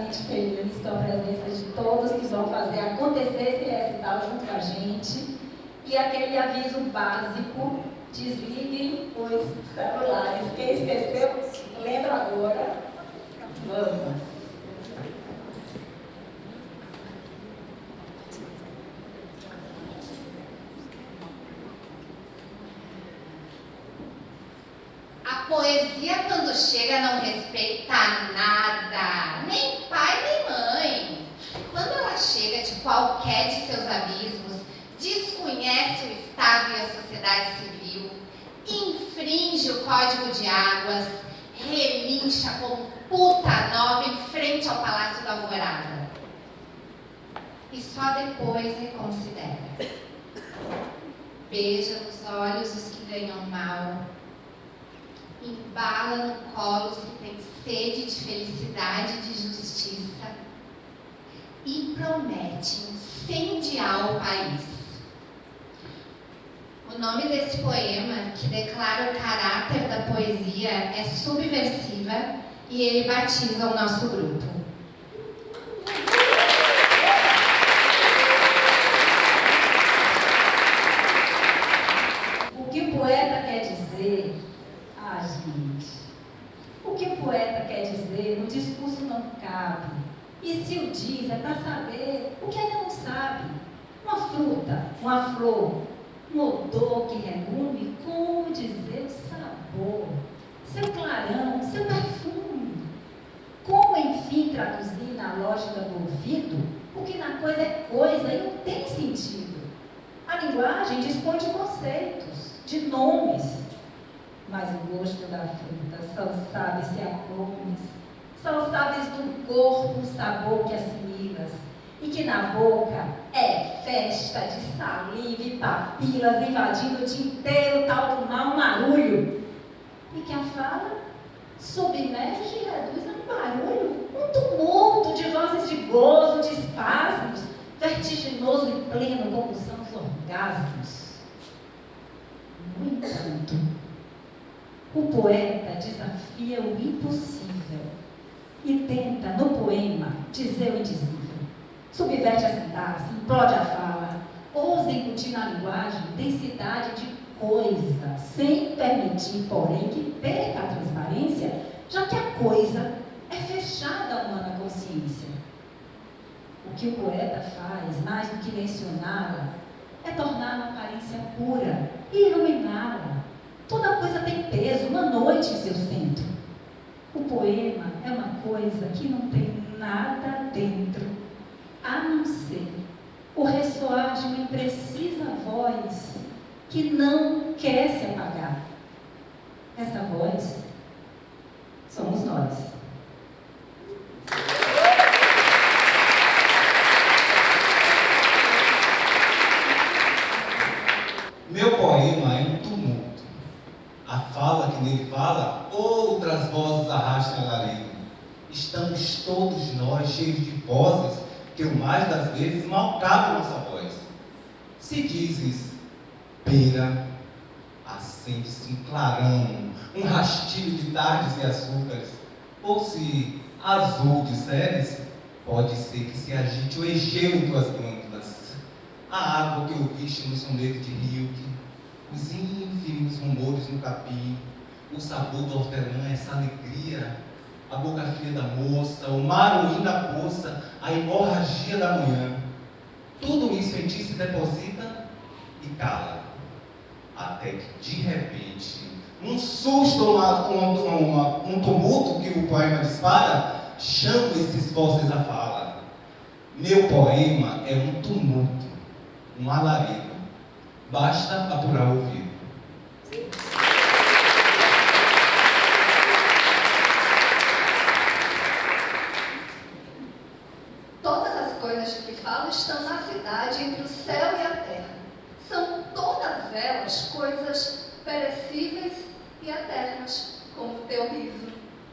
imensamente feliz com a presença de todos que vão fazer acontecer esse recital junto com a gente. E aquele aviso básico: desliguem os celulares. Quem esqueceu, lembra agora. Vamos. A poesia, quando chega, não respeita nada, nem pai nem mãe. Quando ela chega de qualquer de seus abismos, desconhece o Estado e a sociedade civil, infringe o Código de Águas, relincha como puta nova em frente ao Palácio da Alvorada. E só depois reconsidera. Beija nos olhos os que ganham mal, embala no colo os que têm sede de felicidade e de justiça e promete incendiar o país. O nome desse poema, que declara o caráter da poesia, é Subversiva, e ele batiza o nosso grupo. O que o poeta quer dizer? Gente, o que o poeta quer dizer no discurso não cabe. E se o diz, é para saber o que ainda não sabe. Uma fruta, uma flor, um odor que reúne, como dizer o sabor, seu clarão, seu perfume. Como, enfim, traduzir na lógica do ouvido o que na coisa é coisa e não tem sentido. A linguagem dispõe de conceitos, de nomes, mas o gosto da fruta só sabe se a comes, só sabes do corpo o sabor que assimilas, e que na boca é festa de saliva e papilas invadindo o dia inteiro tal do mau marulho, e que a fala submerge e reduz a um barulho, um tumulto de vozes de gozo, de espasmos, vertiginoso e pleno como são os orgasmos. No entanto, o poeta desafia o impossível e tenta, no poema, dizer o indizível. Subverte a sintaxe, implode a fala, ousa incutir na linguagem densidade de coisa, sem permitir, porém, que perca a transparência, já que a coisa é fechada à humana consciência. O que o poeta faz, mais do que mencioná-la, é torná-la aparência pura e iluminá-la. Toda coisa tem peso, uma noite em seu centro. O poema é uma coisa que não tem nada dentro, a não ser o ressoar de uma imprecisa voz que não quer se apagar. Essa voz somos nós. Meu poema é um tumulto. A fala que nele fala, outras vozes arrastam a galera. Estamos todos nós cheios de vozes que o mais das vezes mal cabe nossa voz. Se dizes pera, acende-se um clarão, um rastilho de tardes e açúcares. Ou se azul disseres, pode ser que se agite o Egeu em tuas glândulas. A água que ouviste no soneto de rio, os ínfimos rumores no capim, o sabor do hortelã, essa alegria, a boca fria da moça, o maruim da poça, a hemorragia da manhã. Tudo isso em ti se deposita e cala, até que de repente, um susto, um tumulto que o poema dispara, chama esses vozes à fala. Meu poema é um tumulto, um alarido. Basta apurar o ouvido. Todas as coisas de que falo estão na cidade, entre o céu e a terra. São todas elas coisas perecíveis e eternas, como o teu riso,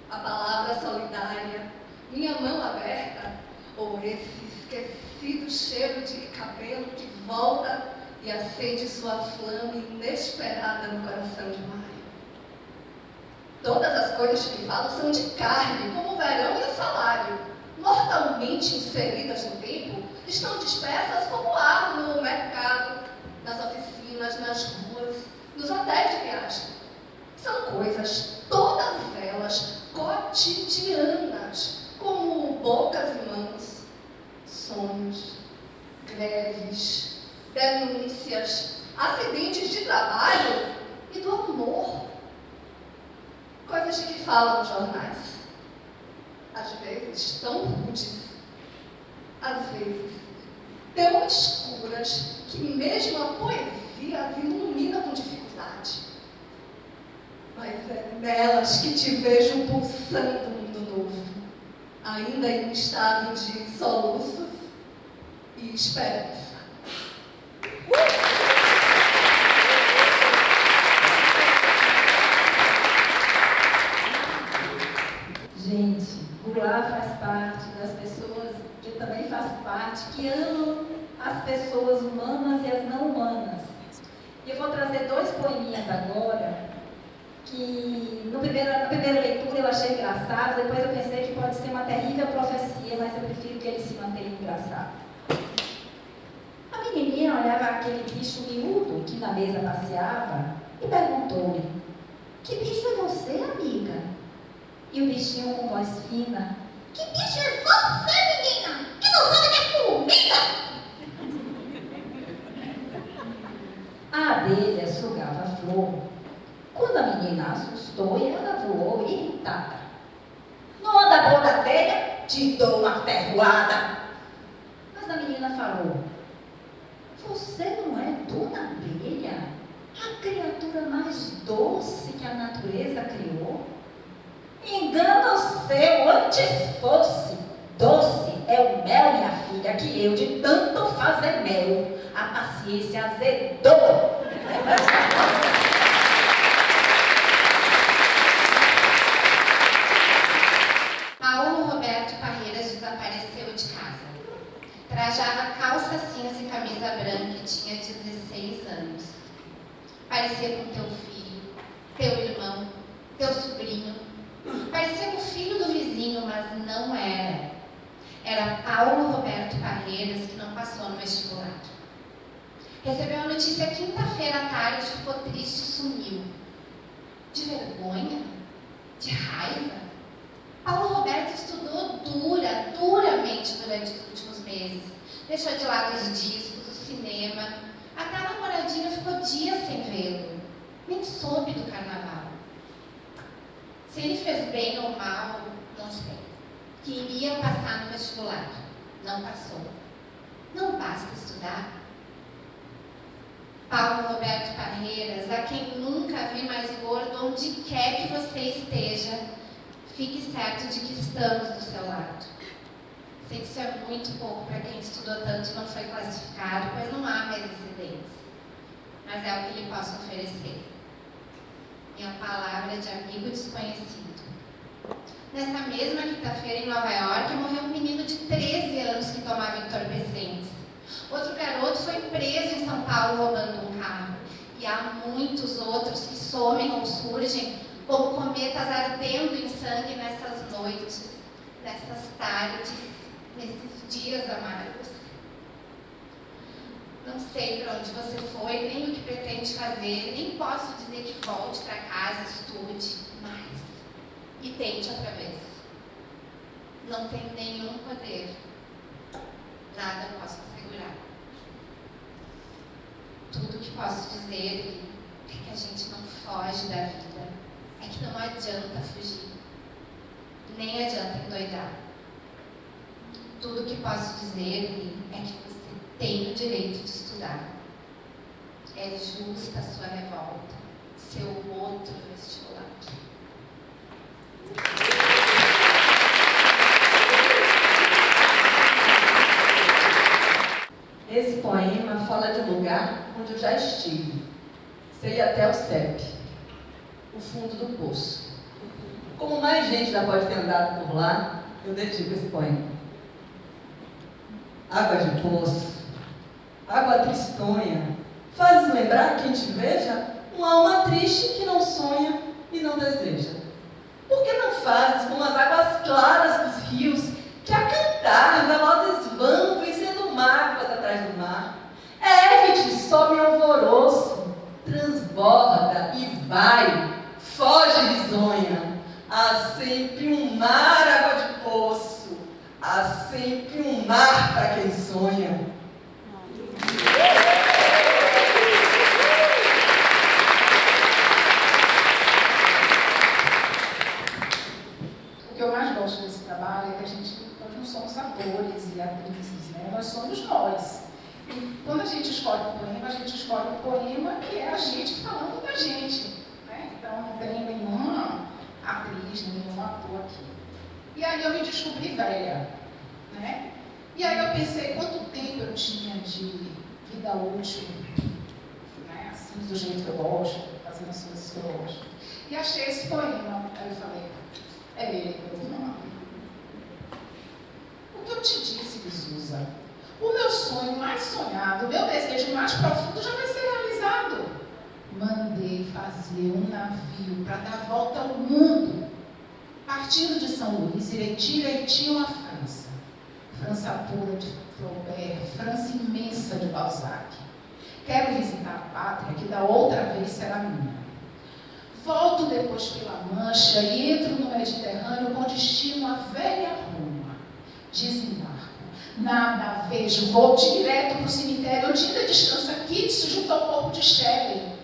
a palavra solidária, minha mão aberta, ou esse esquecido cheiro de cabelo que volta e acende sua flama inesperada no coração de maio. Todas as coisas de que falo são de carne, como o verão e o salário, no mortalmente inseridas no tempo, estão dispersas como ar no mercado, nas oficinas, nas ruas, nos hotéis de viagem. São coisas, todas elas, cotidianas, como bocas e mãos, sonhos, greves, denúncias, acidentes de trabalho e do amor. Coisas de que falam os jornais. Às vezes tão rudes, às vezes tão escuras, que mesmo a poesia as ilumina com dificuldade. Mas é nelas que te vejo pulsando um mundo novo, ainda em um estado de soluços e esperança. Gente, Goulart faz parte das pessoas que eu também faço parte, que amam as pessoas humanas e as não humanas. E eu vou trazer 2 poeminhas agora, que na primeira leitura eu achei engraçado, depois eu pensei que pode ser uma terrível profecia, mas eu prefiro que ele se mantenha engraçado. A menininha olhava aquele bicho miúdo que na mesa passeava e perguntou-lhe: "Que bicho é você, amiga?" E o bichinho com voz fina: "Que bicho é você, menina? Que não sabe que é formiga?" A abelha sugava a flor. Quando a menina assustou, ela voou irritada. "Não anda a boca dele, te dou uma ferroada." Mas a menina falou: "Você não é Dona Abelha, a criatura mais doce que a natureza criou? Engano seu, antes fosse. Doce é o mel, minha filha, que eu de tanto fazer mel, a paciência azedou." Paulo Roberto Parreiras desapareceu de casa. Trajava calça cinza e camisa branca e tinha 16 anos. Parecia com teu filho, teu irmão, teu sobrinho. Parecia com o filho do vizinho, mas não era. Era Paulo Roberto Parreiras, que não passou no vestibular. Recebeu a notícia quinta-feira à tarde, ficou triste e sumiu. De vergonha? De raiva? Paulo Roberto estudou duramente durante os últimos meses. Deixou de lado os discos, o cinema. Até a namoradinha ficou dias sem vê-lo. Nem soube do carnaval. Se ele fez bem ou mal, não sei. Queria passar no vestibular. Não passou. Não basta estudar. Paulo Roberto Parreiras, a quem nunca vi mais gordo, onde quer que você esteja, fique certo de que estamos do seu lado. Sei que isso é muito pouco para quem estudou tanto e não foi classificado, pois não há mais incidentes. Mas é o que lhe posso oferecer. Minha palavra de amigo desconhecido. Nessa mesma quinta-feira, em Nova York, morreu um menino de 13 anos que tomava entorpecentes. Outro garoto foi preso em São Paulo roubando um carro. E há muitos outros que somem ou surgem como cometas ardendo em sangue nessas noites, nessas tardes, nesses dias amargos. Não sei para onde você foi, nem o que pretende fazer, nem posso dizer que volte para casa, estude mais e tente outra vez. Não tem nenhum poder, nada posso assegurar. Tudo que posso dizer é que a gente não foge da vida, é que não adianta fugir, nem adianta endoidar. Tudo que posso dizer é que você tem o direito de estudar. É justa a sua revolta, seu outro vestibular. Esse poema fala de um lugar onde eu já estive. Sei até o CEP, o fundo do poço. Como mais gente já pode ter andado por lá, eu dedico esse poema. Água de poço, água tristonha, fazes lembrar quem te veja uma alma triste que não sonha e não deseja. Por que não fazes como as águas claras dos rios que a Há sempre um mar, água de poço. Há sempre um mar para quem sonha. O que eu mais gosto desse trabalho é que nós não somos atores e atrizes, né? Nós somos nós. E quando a gente escolhe um poema, a gente escolhe um poema que é a gente falando da gente, né? Então não tem nenhuma atriz, nenhum ator aqui. E aí eu me descobri velha, né? E aí eu pensei quanto tempo eu tinha de vida útil, né? Assim, do jeito que eu gosto, fazendo as coisas que eu gosto. E achei esse poema. Aí eu falei, é ele que eu vou falar. O que eu te disse, Vizusa? O meu sonho mais sonhado, o meu desejo mais profundo já vai ser realizado. Mandei fazer um navio para dar volta ao mundo. Partindo de São Luís, irei direitinho à França. França pura de Flaubert, França imensa de Balzac. Quero visitar a pátria que da outra vez será minha. Volto depois pela Mancha e entro no Mediterrâneo com destino à velha Roma. Desembarco. Nada vejo, vou direto para o cemitério onde ainda descansa Keats junto ao corpo de Shelley.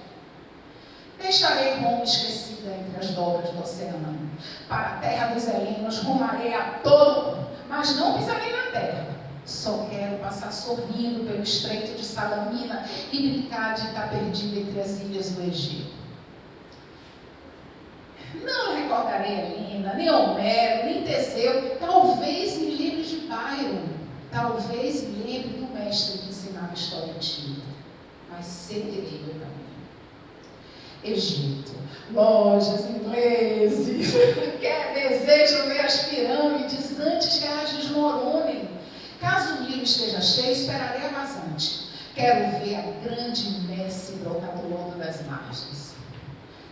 Deixarei Roma esquecida entre as dobras do oceano. Para a terra dos helenos rumarei a todo, mas não pisarei na terra. Só quero passar sorrindo pelo estreito de Salamina e brincar de estar perdida entre as ilhas do Egito. Não recordarei Helena, nem Homero, nem Teseu. Talvez me lembre de Byron. Talvez me lembre do mestre que ensinava história antiga. Mas seguirei o caminho. Egito, lojas, ingleses. Quer desejo ver as pirâmides antes que elas desmoronem. Caso o Nilo esteja cheio, esperarei a vazante. Quero ver a grande Messi brotar do lodo das margens.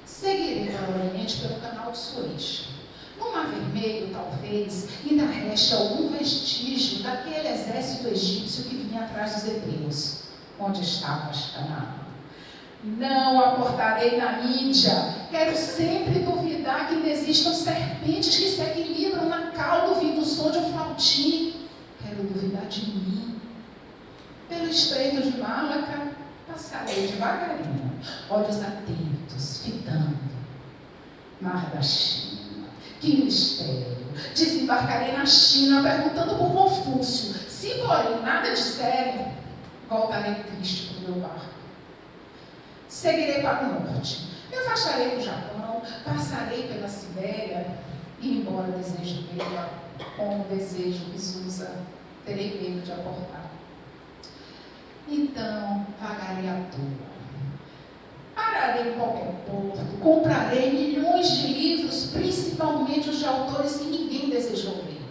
Seguirei para o Oriente pelo canal de Suez. No Mar Vermelho, talvez, ainda reste algum vestígio daquele exército egípcio que vinha atrás dos hebreus. Onde estavas, Canaã? Não aportarei na Índia. Quero sempre duvidar que ainda existam serpentes que se equilibram na cauda ouvindo o som de um flautim. Quero duvidar de mim. Pelo estreito de Malaca, passarei devagarinho, olhos atentos, fitando. Mar da China, que mistério! Desembarcarei na China perguntando por Confúcio. Se porém nada disserem, voltarei triste para o meu barco. Seguirei para o norte, me afastarei do Japão, passarei pela Sibéria e, embora desejo vê-la, como desejo Vizusa, terei medo de aportar. Então, vagarei à toa. Pararei em qualquer porto, comprarei milhões de livros, principalmente os de autores que ninguém desejou ler.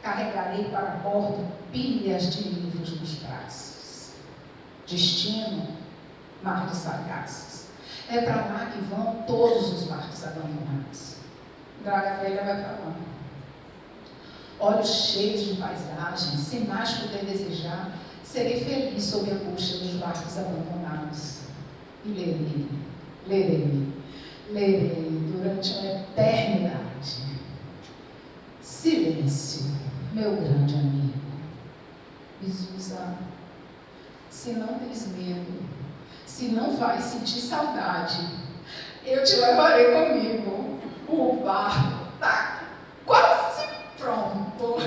Carregarei para bordo pilhas de livros nos braços. Destino, Mar de Sargassos. É para lá que vão todos os barcos abandonados. Draga Velha vai para lá. Olhos cheios de paisagem, sem mais poder desejar, serei feliz sob a bucha dos barcos abandonados. E lerei durante uma eternidade. Silêncio, meu grande amigo. Vizusa, se não tens medo, se não vai sentir saudade, eu te levarei comigo. O barco está quase pronto.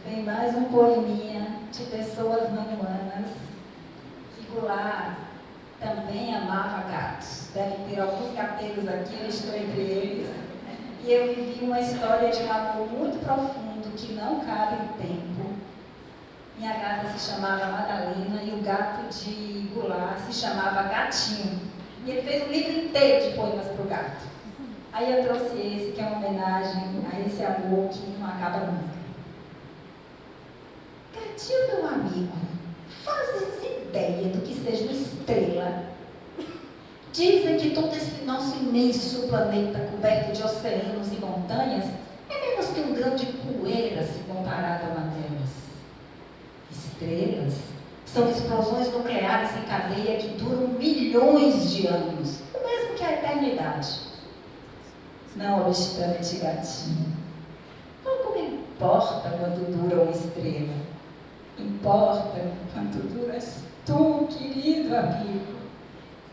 Vem mais um poeminha de pessoas não humanas. Que Goulart também amava gatos. Devem ter alguns gateiros aqui, eu estou entre eles. E eu vivi uma história de um amor muito profundo que não cabe no tempo. Minha gata se chamava Madalena e o gato de Goulart se chamava Gatinho. E ele fez um livro inteiro de poemas para o gato. Aí eu trouxe esse, que é uma homenagem a esse amor que não acaba nunca. Gatinho, meu amigo, fazes ideia do que seja uma estrela? Dizem que todo esse nosso imenso planeta coberto de oceanos e montanhas é menos que um grão de poeira se comparado a uma delas. Estrelas São explosões nucleares em cadeia que duram milhões de anos, o mesmo que a eternidade. Não obstante, gatinho, pouco me importa quanto dura uma estrela. Importa quanto duras tu, querido amigo,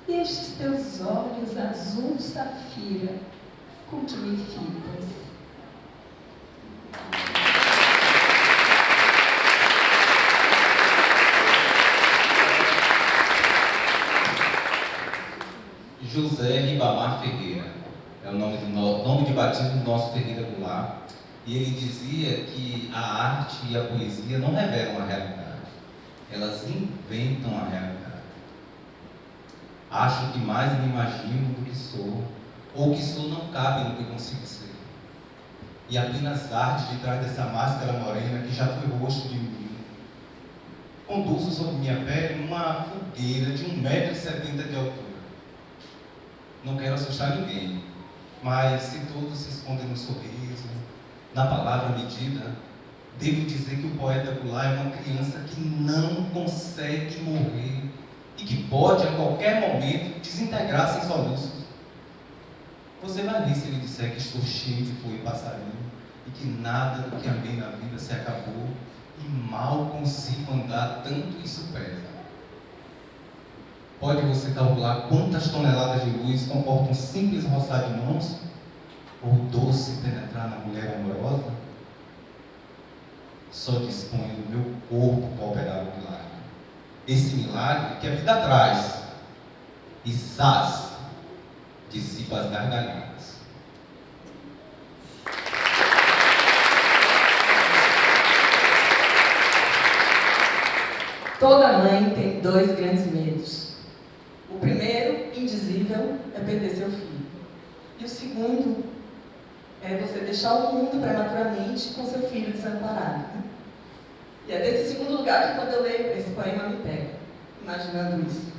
e estes teus olhos azul safira com que me fitas. José Ribamar Ferreira é o nome de batismo do nosso Ferreira Goulart, e ele dizia que a arte e a poesia não revelam a realidade, elas inventam a realidade. Acho que mais me imagino do que sou, ou que sou não cabe no que consigo ser. E apenas arde de trás dessa máscara morena que já foi rosto de mim. Conduzo sobre minha pele uma fogueira de 1,70 m de altura. Não quero assustar ninguém, mas se todos se escondem no sorriso, na palavra medida, devo dizer que o poeta Goulart é uma criança que não consegue morrer e que pode, a qualquer momento, desintegrar-se em soluços. Você vai rir se ele disser que estou cheio de flor e passarinho e que nada do que amei na vida se acabou e mal consigo andar, tanto isso pesa. Pode você calcular quantas toneladas de luz comporta um simples roçar de mãos? Ou doce penetrar na mulher amorosa? Só disponho do meu corpo para operar o milagre. Esse milagre que a vida traz. E zaz, dissipa as gargalhadas. Toda mãe tem 2 grandes medos. O primeiro, indizível, é perder seu filho. E o segundo é você deixar o mundo prematuramente com seu filho desamparado. E é desse segundo lugar que, quando eu leio esse poema, me pega, imaginando isso.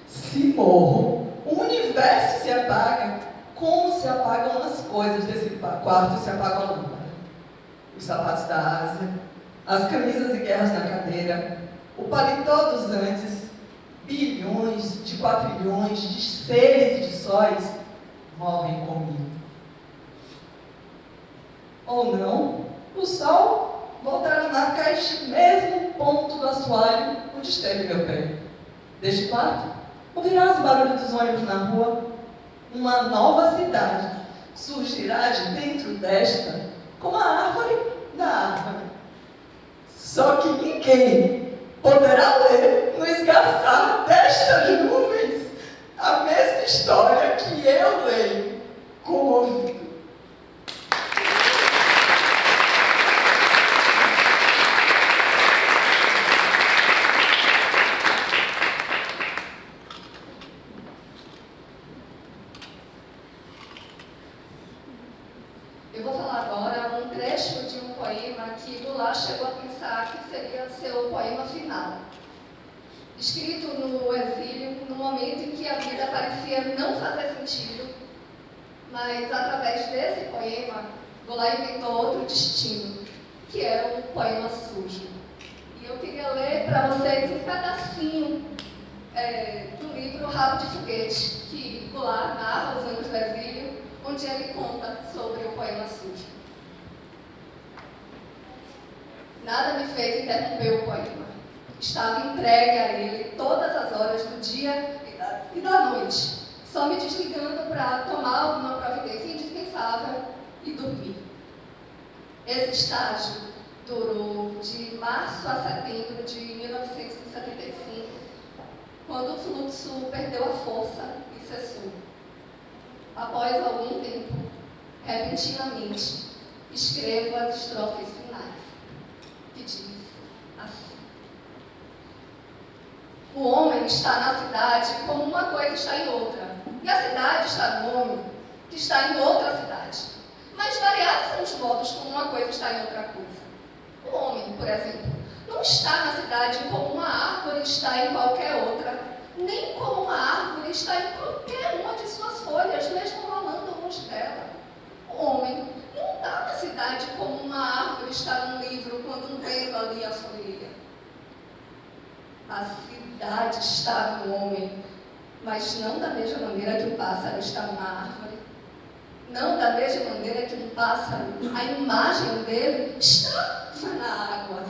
Se morro, o universo se apaga, como se apagam as coisas desse quarto e se apagam a lâmpada. Os sapatos da Ásia, as camisas e guerras na cadeira, o paletó dos Andes, bilhões de quatrilhões de seres e de sóis morrem comigo. Ou não, o sol voltará a marcar este mesmo ponto do assoalho onde esteve meu pé. Deste quarto, ouvirás o barulho dos ônibus na rua. Uma nova cidade surgirá de dentro desta, como a árvore da árvore. Só que ninguém poderá ler no esgarçar destas nuvens a mesma história que eu leio com o ouvido. Eu vou falar agora um trecho de um poema que Goulart chegou a pensar que seria seu poema final. Escrito no exílio, no momento em que a vida parecia não fazer sentido, mas através desse poema, Goulart inventou outro destino, que é o poema sujo. E eu queria ler para vocês um pedacinho do livro Rabo de Foguete, que Goulart narra Os Anos do Exílio, onde ele conta sobre o poema sujo. Nada me fez interromper o poema. Estava entregue a ele todas as horas do dia e da noite, só me desligando para tomar alguma providência indispensável e dormir. Esse estágio durou de março a setembro de 1975, quando o fluxo perdeu a força e cessou. Após algum tempo, repentinamente, escrevo as estrofes finais, que diz assim: o homem está na cidade como uma coisa está em outra, e a cidade está no homem, que está em outra cidade. Mas variados são os modos como uma coisa está em outra coisa. O homem, por exemplo, não está na cidade como uma árvore está em qualquer outra, nem como uma árvore está em qualquer uma de suas folhas, mesmo rolando longe dela. O homem não está na cidade como uma árvore está num livro quando um vento ali a folheia. A cidade está no homem, mas não da mesma maneira que o pássaro está numa árvore. Não da mesma maneira que o pássaro, a imagem dele estava na água.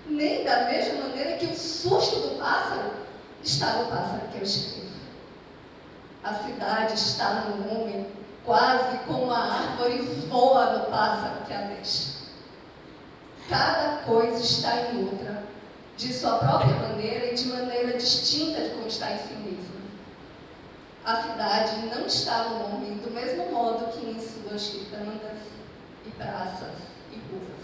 Nem da mesma maneira que o susto do pássaro está no pássaro que eu escrevo. A cidade está no homem, quase como a árvore voa no pássaro que a deixa. Cada coisa está em outra, de sua própria maneira e de maneira distinta de como está em si mesma. A cidade não está no homem do mesmo modo que em suas quitandas e praças e ruas.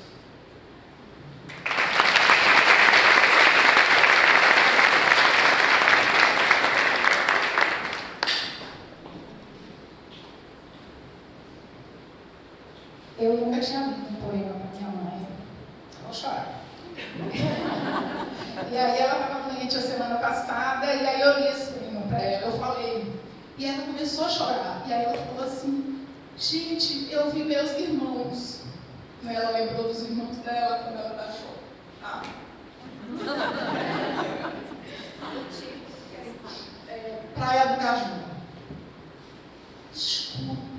Eu nunca tinha lido um poema para minha mãe. Vou chorar. E aí ela estava doente a semana passada, e aí eu li esse poema para ela, eu falei. E ela começou a chorar. E aí ela falou assim, gente, eu vi meus irmãos. E ela lembrou dos irmãos dela quando ela baixou. Praia do Caju. Escuta.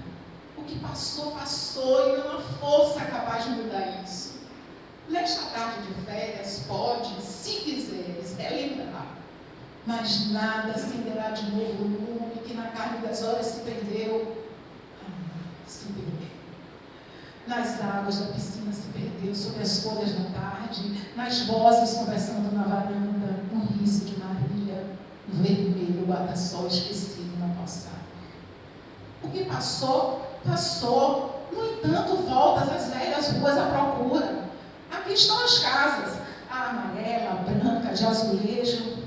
O que passou, passou, e não há força capaz de mudar isso. Nesta tarde de férias, pode, se quiseres, relembrar, mas nada acenderá de novo o lume que na carne das horas se perdeu. Se perdeu. Nas águas da piscina se perdeu, sob as folhas da tarde, nas vozes conversando na varanda, no riso de Marília, no vermelho guarda-sol esquecido na calçada. O que passou, passou. No entanto, voltas às velhas ruas à procura. Aqui estão as casas, a amarela, a branca, de azulejo.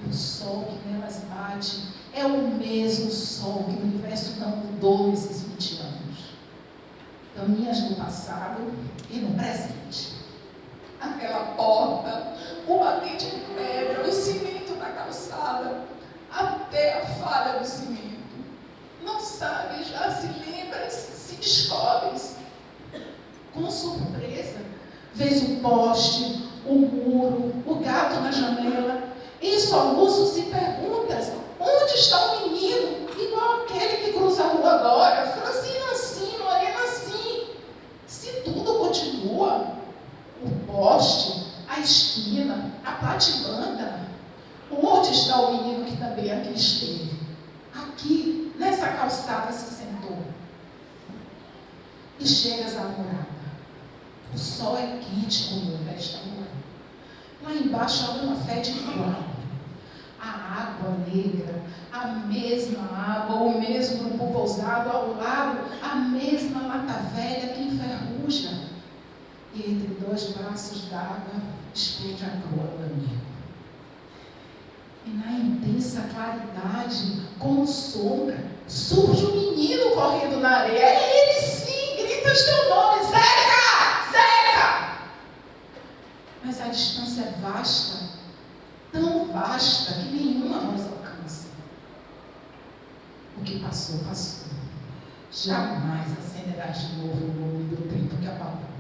E o sol que nelas bate é o mesmo sol que o universo não mudou nesses 20 anos. Caminhas no passado e no presente. Aquela porta, o batente de pedra, o cimento na calçada, até a falha do cimento. Não sabes, já se lembras, se descobres. Com surpresa, vês o poste, o muro, o gato na janela, e soluços e perguntas, onde está o menino? Igual aquele que cruza a rua agora, franzino assim, moreno assim. Se tudo continua, o poste, a esquina, a platibanda, onde está o menino que também aqui esteve? Aqui, nessa calçada se sentou. E chegas à morada. O sol é quente como esta hora. Lá embaixo a lama fede igual. A água negra, a mesma água, o mesmo grupo pousado ao lado, a mesma mata velha que enferruja. E entre dois braços d'água explode a coroa do amigo. E na intensa claridade, como sombra, surge um menino correndo na areia. É ele sim, gritas teu nome, Zeca! Zeca! Mas a distância é vasta, tão vasta que nenhuma voz alcança. O que passou, passou. Jamais acenderá de novo o nome do tempo que apagou.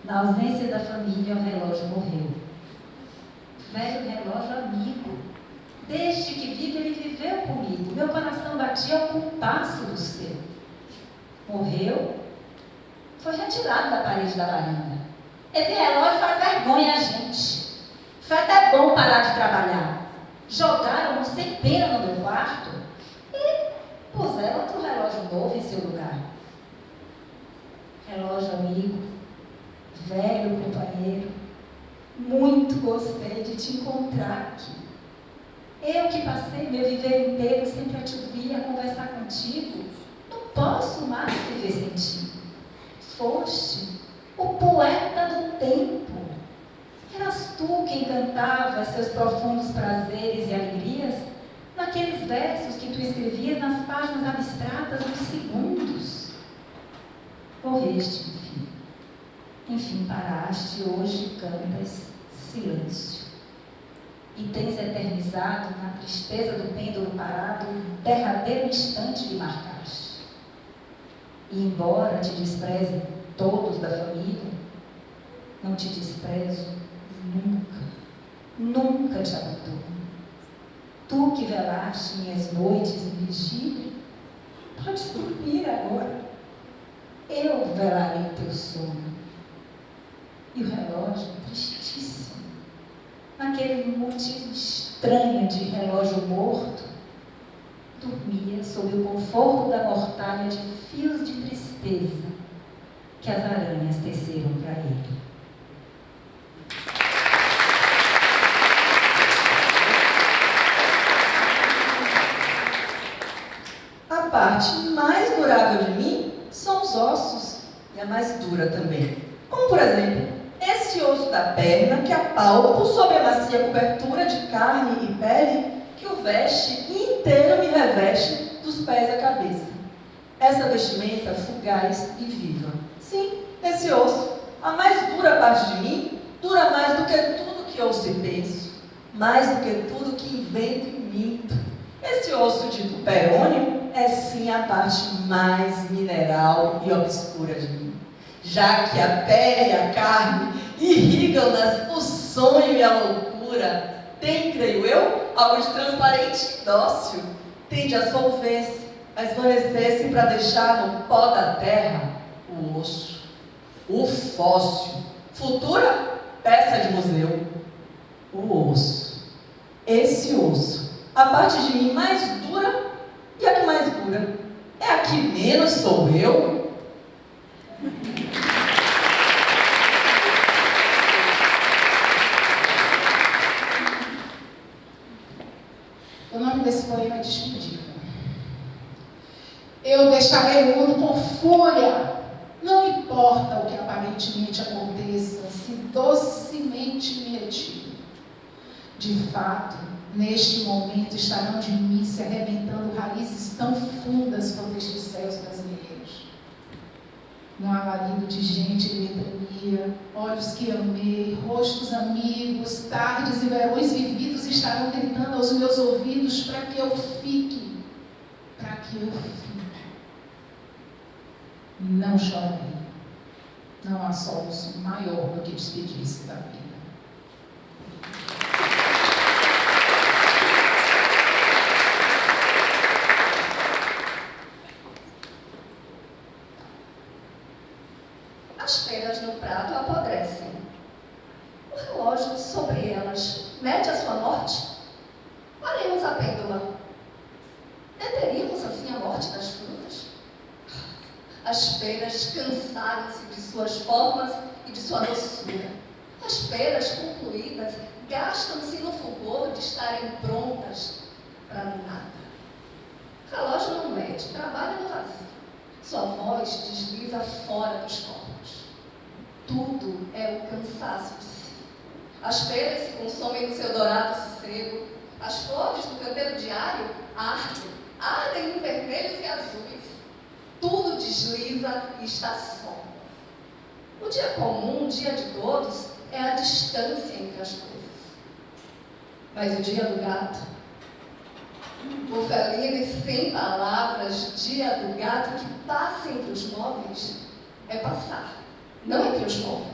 Na ausência da família, o relógio morreu. Velho relógio amigo. Desde que vivo, ele viveu comigo. Meu coração batia ao compasso do seu. Morreu. Foi retirado da parede da varanda. Esse relógio faz vergonha a gente. Foi até bom parar de trabalhar. Jogaram-no sem pena no meu quarto e puseram outro relógio novo em seu lugar. Relógio amigo, velho companheiro, muito gostei de te encontrar aqui. Eu que passei meu viver inteiro sempre a te ouvir, a conversar contigo, não posso mais viver sem ti. Foste o poeta do tempo. Eras tu quem cantava seus profundos prazeres e alegrias naqueles versos que tu escrevias nas páginas abstratas dos segundos. Morreste, enfim. Enfim paraste e hoje cantas silêncio. e tens eternizado na tristeza do pêndulo parado o derradeiro instante que marcaste. E embora te desprezem todos da família, não te desprezo nunca, nunca te abandono. Tu que velaste minhas noites em vigília, podes dormir agora. Eu velarei teu sono. E o relógio, tristíssimo, naquele motivo estranho de relógio morto, dormia sob o conforto da mortalha de fios de tristeza que as aranhas teceram para ele. A parte mais durável de mim são os ossos, e a mais dura também. Como, por exemplo, esse osso da perna que apalpo sob a macia cobertura de carne e pele que o veste e inteiro me reveste dos pés à cabeça. Essa vestimenta fugaz e viva. Sim, esse osso, a mais dura parte de mim, dura mais do que tudo que ouço e penso, mais do que tudo que invento e minto. Esse osso dito perônio é sim a parte mais mineral e obscura de mim, já que a pele e a carne irrigam-nas o sonho e a loucura. Tem, creio eu, algo de transparente e dócil, tende a solver-se, a esvanecer-se para deixar no pó da terra o osso, o fóssil, futura peça de museu, o osso. Esse osso, a parte de mim mais dura e a que mais dura, é a que menos sou eu. O nome desse poema é Despedida. Eu deixarei o mundo com fúria. Não importa o que aparentemente aconteça, se docemente me retiro. De fato, neste momento estarão de mim se arrebentando raízes tão fundas quanto estes céus brasileiros. No alarido de gente e letania, olhos que amei, rostos amigos, tardes e verões vividos estarão gritando aos meus ouvidos para que eu fique, para que eu fique. Não chorei. Não há soluço maior do que despedir-se da vida. As peras no prato apodrecem. O relógio sobre elas mede a sua morte. Paremos a pêndula. Deteríamos assim a morte das frutas? As peras cansaram-se de suas formas e de sua doçura. As peras concluídas gastam-se no fulgor de estarem prontas para nada. O relógio não mede, trabalha no vazio. Sua voz desliza fora dos corpos. Tudo é o cansaço de si. As peras se consomem no seu dourado sossego. As flores do canteiro diário ardem em vermelhos e azuis. Tudo desliza e está só. O dia comum, o dia de todos, é a distância entre as coisas. Mas o dia do gato, o felino e sem palavras, dia do gato que passa entre os móveis, é passar, não entre os móveis.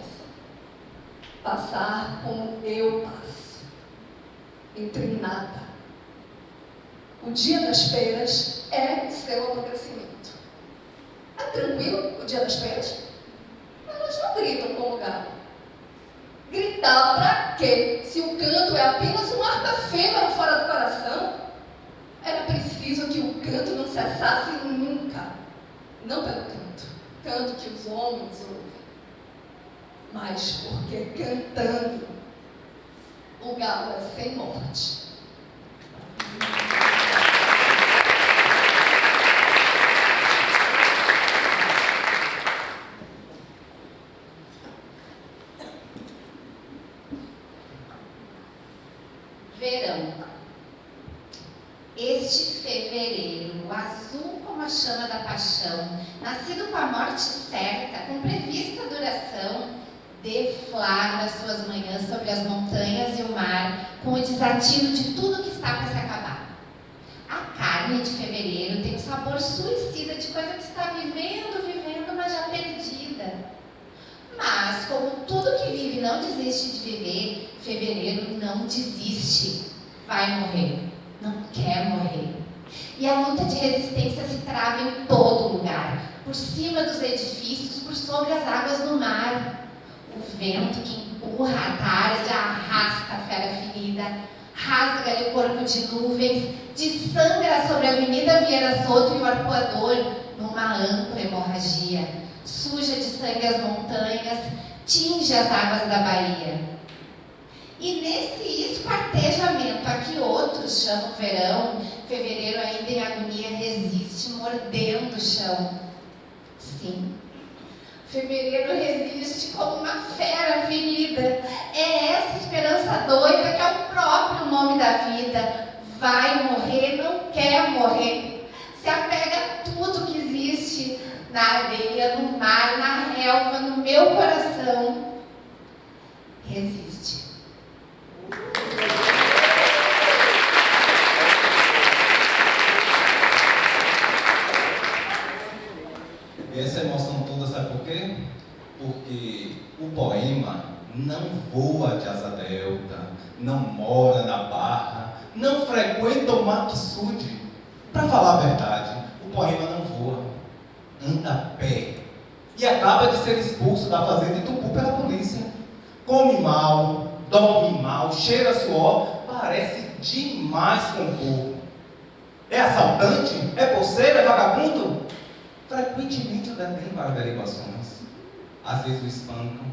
Passar como eu passo, entre nada. O dia das peras é o seu apodrecimento. É tranquilo o dia das peras? Elas não gritam como o galo. Gritar pra quê? Se o canto é apenas um arca-fêmero fora do coração, era preciso que o canto não cessasse nunca. Não pelo canto que os homens ouvem, mas porque cantando o galo é sem morte. Verão. Este fevereiro, azul como a chama da paixão, nascido com a morte certa, com prevista duração, deflagra suas manhãs sobre as montanhas e o mar com o desatino de tudo que está para se acabar. A carne de fevereiro tem um sabor suicida de coisa que está vivendo, mas já perdida. Mas, como tudo que vive não desiste de viver, fevereiro não desiste. Vai morrer, não quer morrer. E a luta de resistência se trava em todo lugar, por cima dos edifícios, por sobre as águas do mar. O vento que empurra a tarde arrasta a fera ferida, rasga-lhe o corpo de nuvens, dessangra sobre a Avenida Vieira Soto e o Arpoador numa ampla hemorragia, suja de sangue as montanhas, tinge as águas da Bahia. E nesse esquartejamento a que outros chamam verão, fevereiro ainda em agonia resiste, mordendo o chão. Sim, fevereiro resiste como uma fera ferida. É essa esperança doida que é o próprio nome da vida. Vai morrer, não quer morrer. Se apega a tudo que existe, na areia, no mar, na relva, no meu coração. Resiste. E essa emoção toda, sabe por quê? Porque o poema não voa de asa delta, não mora na barra, não frequenta o Maxude. Para falar a verdade, o poema não voa, anda a pé e acaba de ser expulso da fazenda Itupu pela polícia. Come mal, dorme mal, cheira suor, parece demais com o povo. É assaltante? É posseiro? É vagabundo? Frequentemente o detêm para averiguações. Às vezes o espancam,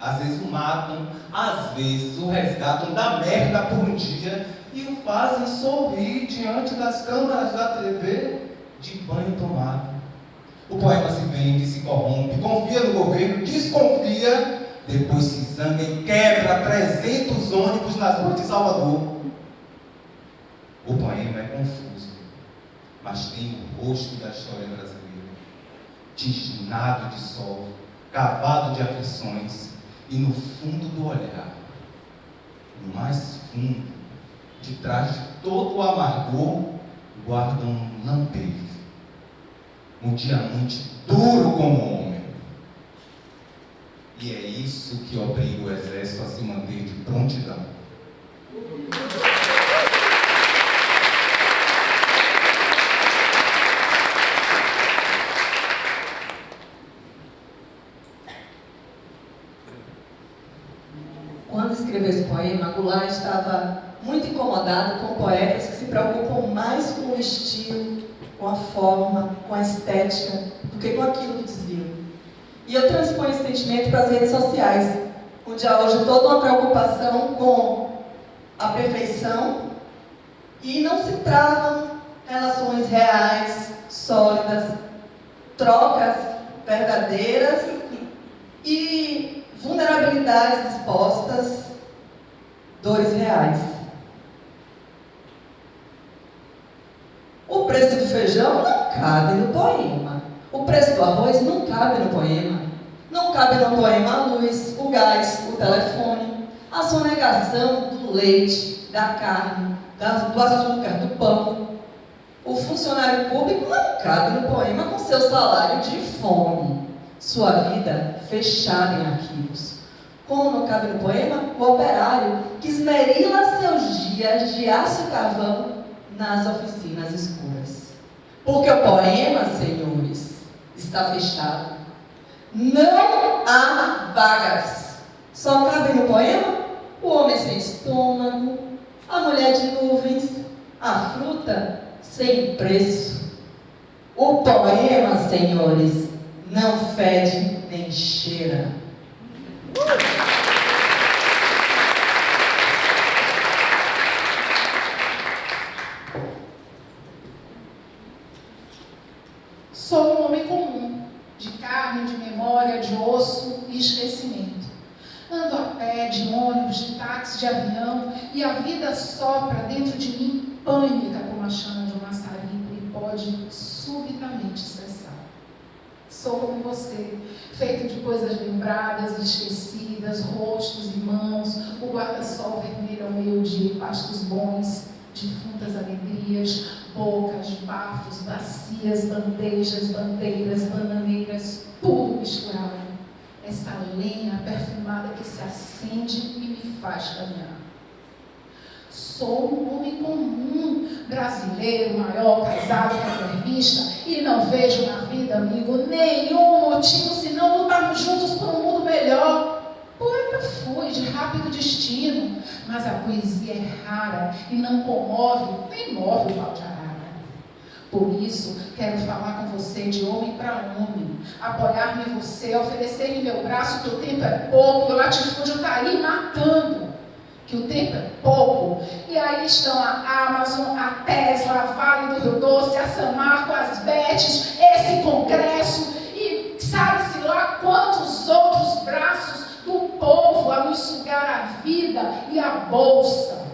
às vezes o matam, às vezes o resgatam da merda por um dia e o fazem sorrir diante das câmeras da TV de banho tomado. O poema se vende, se corrompe, confia no governo, desconfia, depois se zanga e quebra 300 ônibus nas ruas de Salvador. O poema é confuso, mas tem o rosto da história brasileira, tisnado de sol, cavado de aflições, e no fundo do olhar, no mais fundo, de trás de todo o amargor, guarda um lampejo, um diamante duro como homem. E é isso que obriga o exército a se manter de prontidão. Quando escreveu esse poema, Goulart estava muito incomodado com poetas que se preocupam mais com o estilo, com a forma, com a estética, do que com aquilo que desviam. E eu transponho esse sentimento para as redes sociais, onde há hoje toda uma preocupação com a perfeição e não se travam relações reais, sólidas, trocas verdadeiras e vulnerabilidades expostas, dores reais. O preço do feijão não cabe no poema. O preço do arroz não cabe no poema. Não cabe no poema a luz, o gás, o telefone, a sonegação do leite, da carne, do açúcar, do pão. O funcionário público não cabe no poema com seu salário de fome, sua vida fechada em arquivos. Como não cabe no poema, o operário que esmerila seus dias de aço e carvão nas oficinas escuras. Porque o poema, senhores, está fechado. Não há vagas. Só cabe no poema o homem sem estômago, a mulher de nuvens, a fruta sem preço. O poema, senhores, não fede nem cheira. Sou um homem comum, de carne, de memória, de osso e esquecimento. Ando a pé, de ônibus, de táxi, de avião, e a vida sopra dentro de mim, pânica como a chama de um maçarico, e pode subitamente cessar. Sou como você, feito de coisas lembradas e esquecidas, rostos e mãos, o guarda-sol vermelho ao meio-dia, pastos bons, defuntas alegrias, bocas, bafos, bacias, bandejas, bandeiras, bananeiras, tudo misturado. Essa lenha perfumada que se acende e me faz caminhar. Sou um homem comum, brasileiro, maior, casado, reformista, e não vejo na vida, amigo, nenhum motivo senão lutarmos juntos por um mundo melhor. Poeta fui, de rápido destino, mas a poesia é rara e não comove, nem move o pau de arara. Por isso, quero falar com você de homem para homem, apoiar-me em você, oferecer-lhe meu braço, que o tempo é pouco, o latifúndio está aí matando. Que o tempo é pouco, e aí estão a Amazon, a Tesla, a Vale do Rio Doce, a Samarco, as Betes, esse congresso, e sabe-se lá quantos outros braços do povo a nos sugar a vida e a bolsa.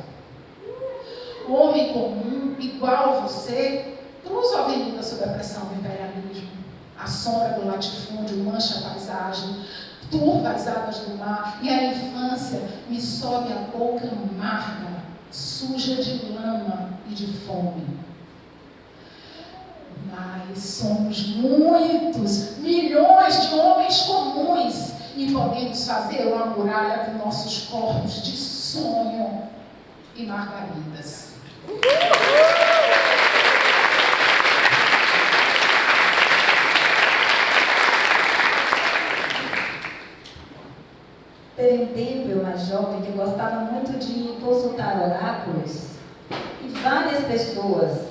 O homem comum, igual a você, cruza a avenida sob a pressão do imperialismo. A sombra do latifúndio mancha a paisagem, turva as águas do mar, e a infância me sobe a boca amarga, suja de lama e de fome. Mas somos muitos, milhões de homens comuns, e podemos fazer uma muralha com nossos corpos de sonho e margaridas. Teve um tempo, eu mais jovem, que eu gostava muito de consultar oráculos, e várias pessoas,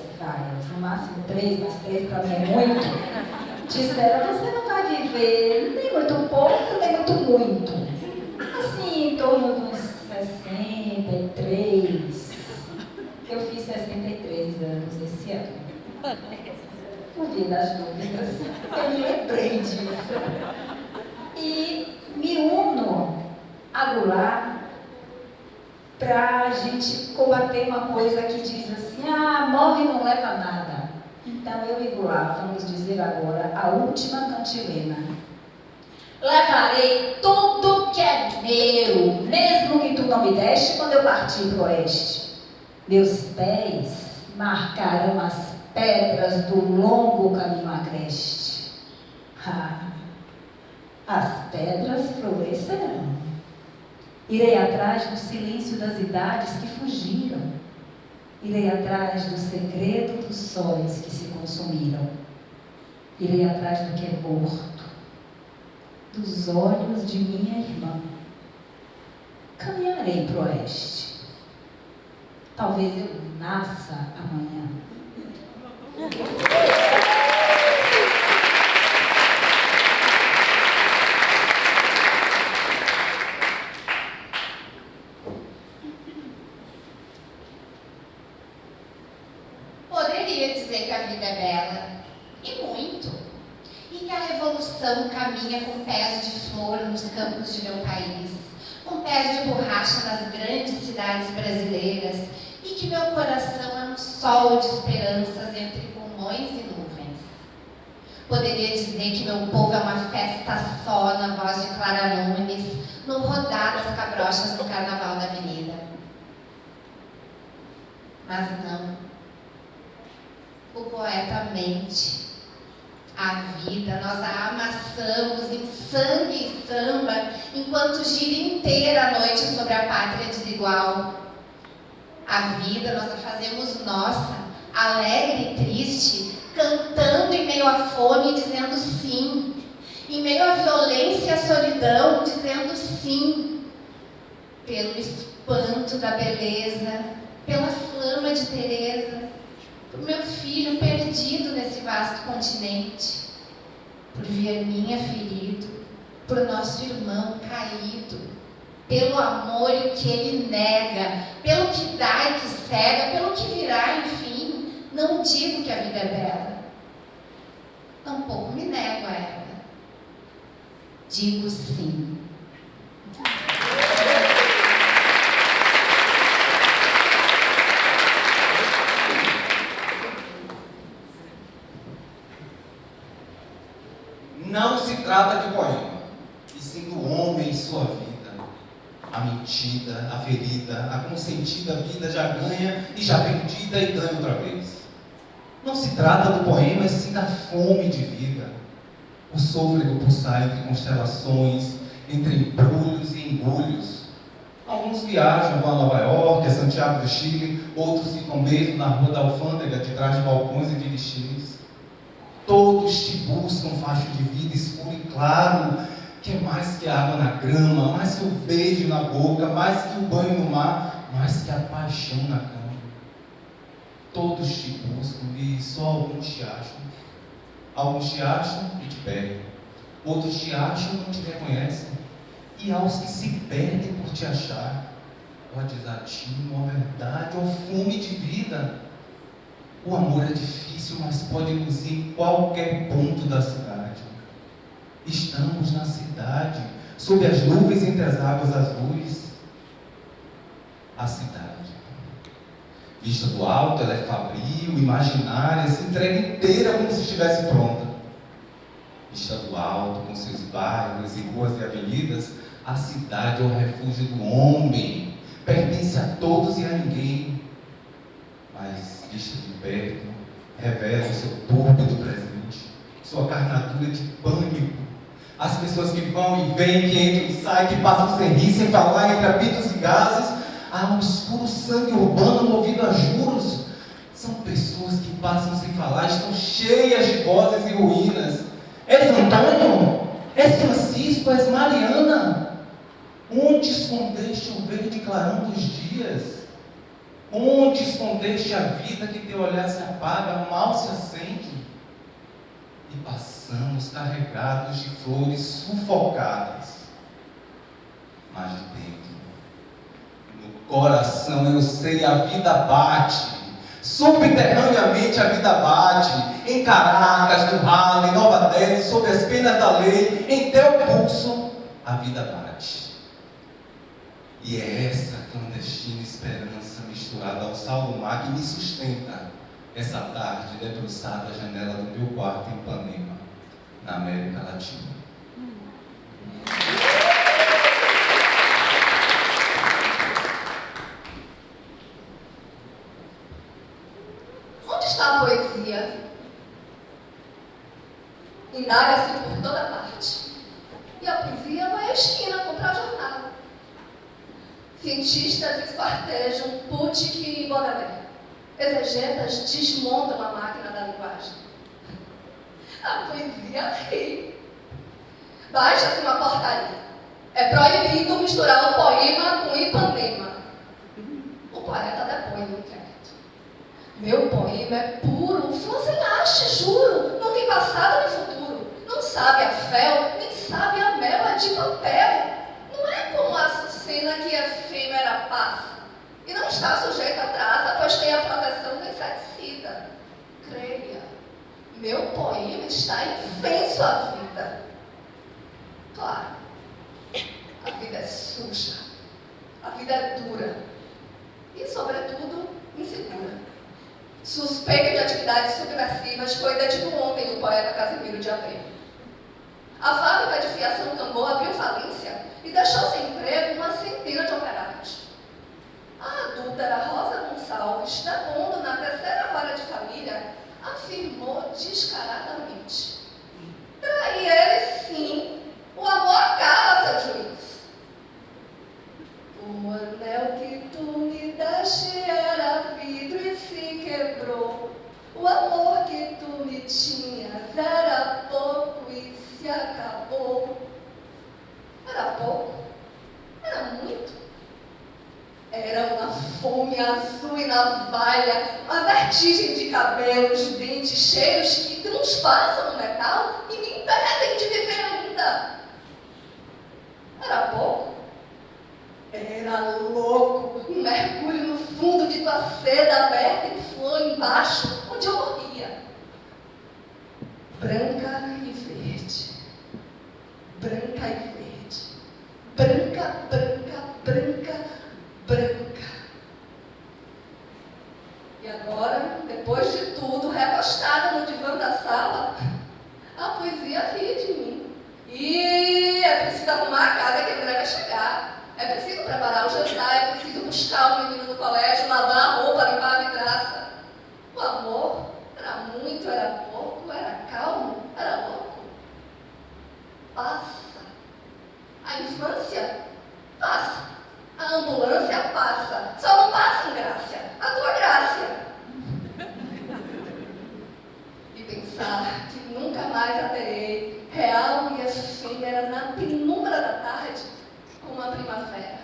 no máximo 3, mas 3 para mim é muito, disseram: você não vai viver nem muito pouco, nem muito. Assim, em torno dos 63. Eu fiz 63 anos esse ano. Por via das dúvidas, eu me lembrei disso. E me uno a Goulart para a gente combater uma coisa que diz assim: morre não leva nada. Então eu e Goulart vamos dizer agora a última cantilena: levarei tudo que é meu, mesmo que tu não me deste quando eu parti para o oeste. Meus pés marcarão as pedras do longo caminho agreste. As pedras florescerão. Irei atrás do silêncio das idades que fugiram. Irei atrás do segredo dos sóis que se consumiram. Irei atrás do que é morto, dos olhos de minha irmã. Caminharei para o oeste. Talvez eu nasça amanhã. Poderia dizer que a vida é bela, e muito, e que a revolução caminha com pés de flor nos campos de meu país, com pés de borracha nas grandes cidades brasileiras, e que meu coração é um sol de esperanças entre pulmões e nuvens. Poderia dizer que meu povo é uma festa só na voz de Clara Nunes, no rodar das cabrochas do Carnaval da Avenida. Mas não. O poeta mente. A vida nós a amassamos em sangue e samba, enquanto gira inteira a noite sobre a pátria desigual. A vida nós a fazemos nossa, alegre e triste, cantando em meio à fome, dizendo sim. Em meio à violência e à solidão, dizendo sim. Pelo espanto da beleza, pela flama de Teresa, por meu filho perdido nesse vasto continente, por Vianinha ferido, por nosso irmão caído, pelo amor e o que ele nega, pelo que dá e que cega, pelo que virá, enfim. Não digo que a vida é bela, tampouco me nego a ela. Digo sim. não se trata de poema, e sim do homem e sua vida. A mentida, a ferida, a consentida vida já ganha e já perdida e ganha outra vez. Não se trata do poema, e sim da fome de vida. O sôfrego pulsar entre constelações, entre embrulhos e engulhos. Alguns viajam, vão a Nova York, a Santiago do Chile, outros ficam mesmo na Rua da Alfândega, de trás de balcões e de lixeiros. Todos te buscam facho de vida escuro e claro, que é mais que a água na grama, mais que o beijo na boca, mais que o banho no mar, mais que a paixão na cama. Todos te buscam e só alguns te acham. Alguns te acham e te perdem. Outros te acham e não te reconhecem. E aos que se perdem por te achar, ó desatino, ó verdade, ó fome de vida. O amor é difícil, mas pode luzir em qualquer ponto da cidade. Estamos na cidade, sob as nuvens entre as águas azuis. A cidade. Vista do alto, ela é fabril, imaginária, se entrega inteira como se estivesse pronta. Vista do alto, com seus bairros e ruas e avenidas, a cidade é o refúgio do homem, pertence a todos e a ninguém. Mas, vista de perto, revela o seu túrbido presente, sua carnadura de pânico. As pessoas que vão e vêm, que entram e saem, que passam sem rir, sem falar, entre apitos e gases. Há um escuro sangue urbano movido a juros. São pessoas que passam sem falar, estão cheias de vozes e ruínas. És Antônio? És Francisco? És Mariana? Onde escondeste o verde clarão dos dias? Onde escondeste a vida que teu olhar se apaga, mal se acende? E passamos carregados de flores sufocadas. Mas de dentro, no coração, eu sei, a vida bate. Subterraneamente a vida bate. Em Caracas, no Harlem, em Nova Delhi, sob as penas da lei, em teu pulso, a vida bate. E é essa clandestina esperança misturada ao sal do mar que me sustenta essa tarde debruçada à janela do meu quarto em Ipanema, na América Latina. Onde está a poesia? Indaga-se por toda parte. E a poesia vai à esquina comprar jornal. Cientistas esquartejam Putic e Baudelaire. Exegetas desmontam a máquina da linguagem. A poesia ri. Baixa-se uma portaria. É proibido misturar o poema com Ipanema. O poeta depõe no inquérito. Meu poema é puro, flancenaste, juro. Não tem passado nem futuro. Não sabe a fel, nem sabe a mela de papel. Não é como a açucena que efêmera passa. E não está sujeito a traça, pois tem a proteção do inseticida. Creia, meu poema está infenso à vida. Claro, a vida é suja, a vida é dura e, sobretudo, insegura. Suspeito de atividades subversivas, foi detido ontem o poeta Casimiro de Abreu. A fábrica de fiação Cambô abriu falência e deixou sem emprego uma centena de operários. A adúltera Rosa Gonçalves, depondo na terceira vara de família, afirmou descaradamente: trai ele sim, o amor acaba, seu juiz. O anel que tu me deste era vidro e se quebrou. O amor que tu me tinhas era pouco e se acabou. Era pouco? Era muito? Era uma fome azul e navalha, uma vertigem de cabelos, dentes cheios que transpassam no metal e me impedem de viver ainda. Era pouco? Era louco, um mergulho no fundo de tua seda aberta em flor embaixo, onde eu morria. Branca e verde, branca e verde, branca, branca, branca, branca. E depois de tudo, recostada no divã da sala, a poesia ri de pensar que nunca mais a terei, real e efêmera, na penumbra da tarde, como a primavera.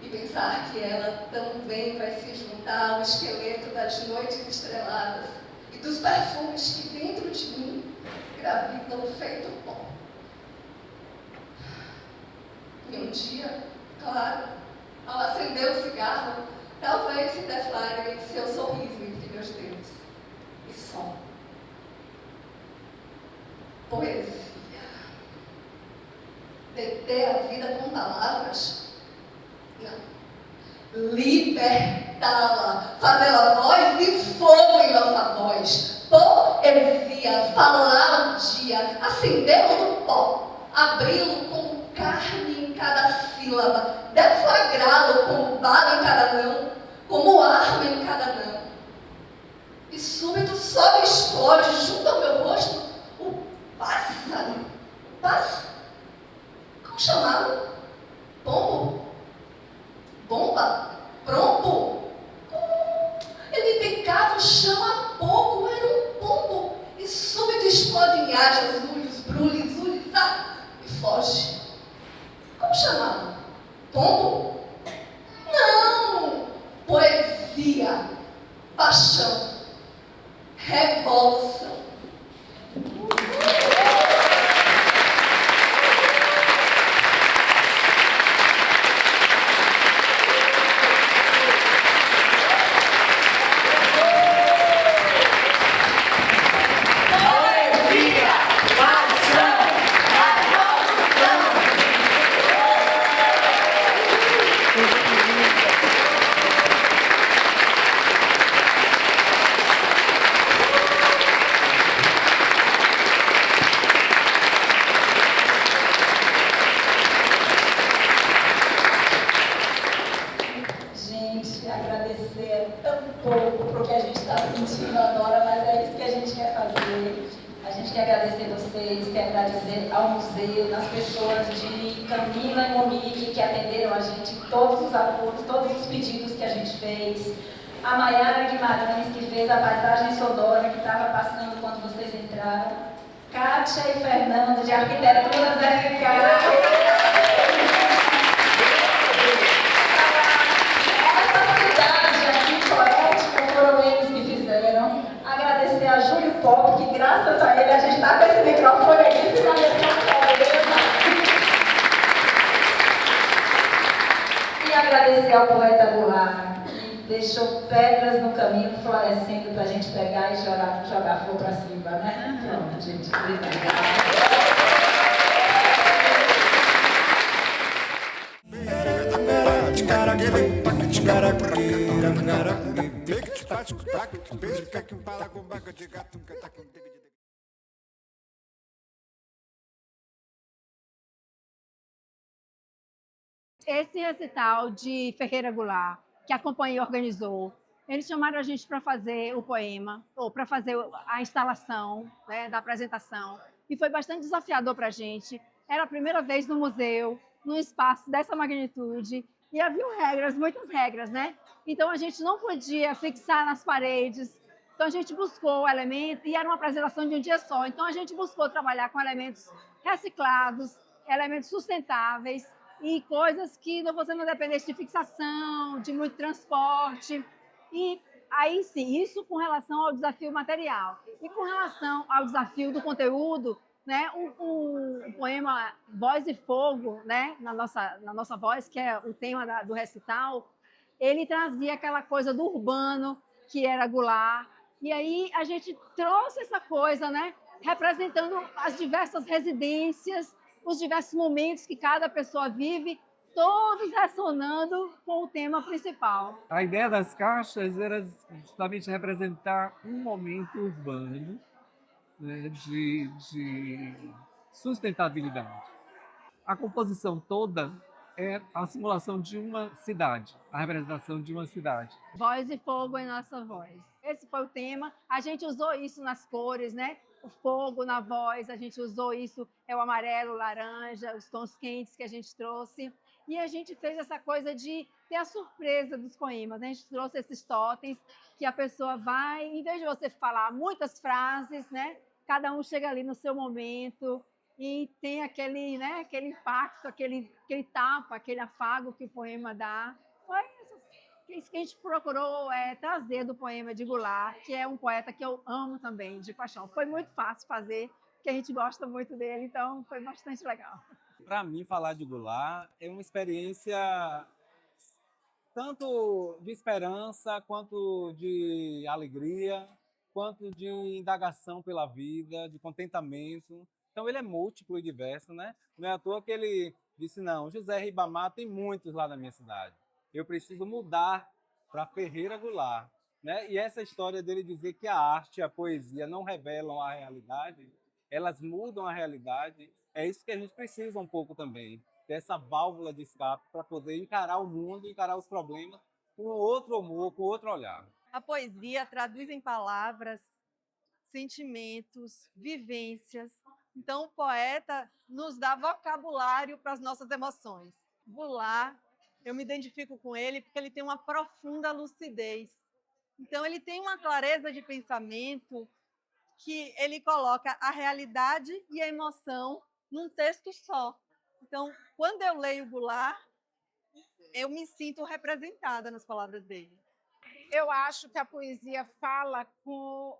E pensar que ela também vai se juntar ao esqueleto das noites estreladas e dos perfumes que dentro de mim gravitam feito pó. E um dia, claro, ao acender o cigarro, talvez se deflagre seu sorriso entre meus dedos. E som. Poesia. Deter a vida com palavras? Não. Libertá-la, fazê-la voz e fogo em nossa voz. Poesia, falar um dia, acendê-lo no pó, abri-lo como carne em cada sílaba, deflagrá-lo como bala em cada não, como arma em cada não. E súbito só me explode junto ao meu rosto o pássaro. Pássaro? Como chamá-lo? Pombo? Bomba? Pronto? Ele picava o chão a pouco, era um pombo. E súbito explode em asas, ulhos, brulhos, e foge. Como chamá-lo? Pombo? Não! Poesia, paixão, revolução. Gente, agradecer é tão pouco porque a gente está sentindo agora, mas é isso que a gente quer fazer. A gente quer agradecer vocês, quer agradecer ao museu, as pessoas de Camila e Monique que atenderam a gente em todos os acordos, todos os pedidos que a gente fez. A Maiara Guimarães, que fez a paisagem sonora que estava passando quando vocês entraram. Kátia e Fernando, de Arquitetura Vertical. Agradecer a Júlio Pop, que graças a ele a gente está com esse microfone aqui, e agradecer ao poeta Goulart, que deixou pedras no caminho florescendo para a gente pegar e jogar flor para cima, né? Pronto, gente, obrigada. Esse recital de Ferreira Goulart, que a companhia organizou, eles chamaram a gente para fazer o poema, ou para fazer a instalação, né, da apresentação, e foi bastante desafiador para a gente. Era a primeira vez no museu, num espaço dessa magnitude, e havia regras, muitas regras, né? Então a gente não podia fixar nas paredes, então a gente buscou elementos, e era uma apresentação de um dia só, então a gente buscou trabalhar com elementos reciclados, elementos sustentáveis, e coisas que você não dependesse de fixação, de muito transporte. E aí sim, isso com relação ao desafio material. E com relação ao desafio do conteúdo, né, o poema Voz e Fogo, né, na nossa voz, que é o tema do recital, ele trazia aquela coisa do urbano, que era Goulart. E aí a gente trouxe essa coisa, né, representando as diversas residências, os diversos momentos que cada pessoa vive, todos ressonando com o tema principal. A ideia das caixas era justamente representar um momento urbano, né, de sustentabilidade. A composição toda é a simulação de uma cidade, a representação de uma cidade. Voz e fogo em nossa voz. Esse foi o tema. A gente usou isso nas cores, né? O fogo na voz, a gente usou isso, é o amarelo, o laranja, os tons quentes que a gente trouxe. E a gente fez essa coisa de ter a surpresa dos poemas, né? A gente trouxe esses totens que a pessoa vai, em vez de você falar muitas frases, né? Cada um chega ali no seu momento e tem aquele, né? Aquele impacto, aquele tapa, aquele afago que o poema dá. Foi isso que a gente procurou trazer do poema de Goulart, que é um poeta que eu amo também, de paixão. Foi muito fácil fazer, porque a gente gosta muito dele, então foi bastante legal. Para mim, falar de Goulart é uma experiência tanto de esperança, quanto de alegria, quanto de indagação pela vida, de contentamento. Então, ele é múltiplo e diverso, né? Não é à toa que ele disse, não, José Ribamar tem muitos lá na minha cidade. Eu preciso mudar para Ferreira Goulart. Né? E essa história dele dizer que a arte e a poesia não revelam a realidade, elas mudam a realidade, é isso que a gente precisa um pouco também, ter essa válvula de escape para poder encarar o mundo, encarar os problemas com outro humor, com outro olhar. A poesia traduz em palavras sentimentos, vivências. Então, o poeta nos dá vocabulário para as nossas emoções. Goulart, eu me identifico com ele porque ele tem uma profunda lucidez. Então, ele tem uma clareza de pensamento que ele coloca a realidade e a emoção num texto só. Então, quando eu leio Goulart, eu me sinto representada nas palavras dele. Eu acho que a poesia fala com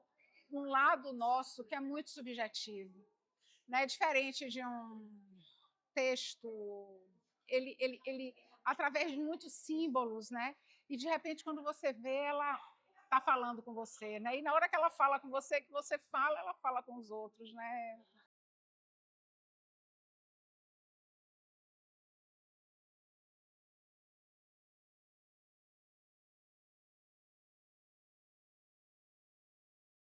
um lado nosso que é muito subjetivo, né? Diferente de um texto, ele através de muitos símbolos, né? E de repente quando você vê, ela está falando com você, né? E na hora que ela fala com você, que você fala, ela fala com os outros, né?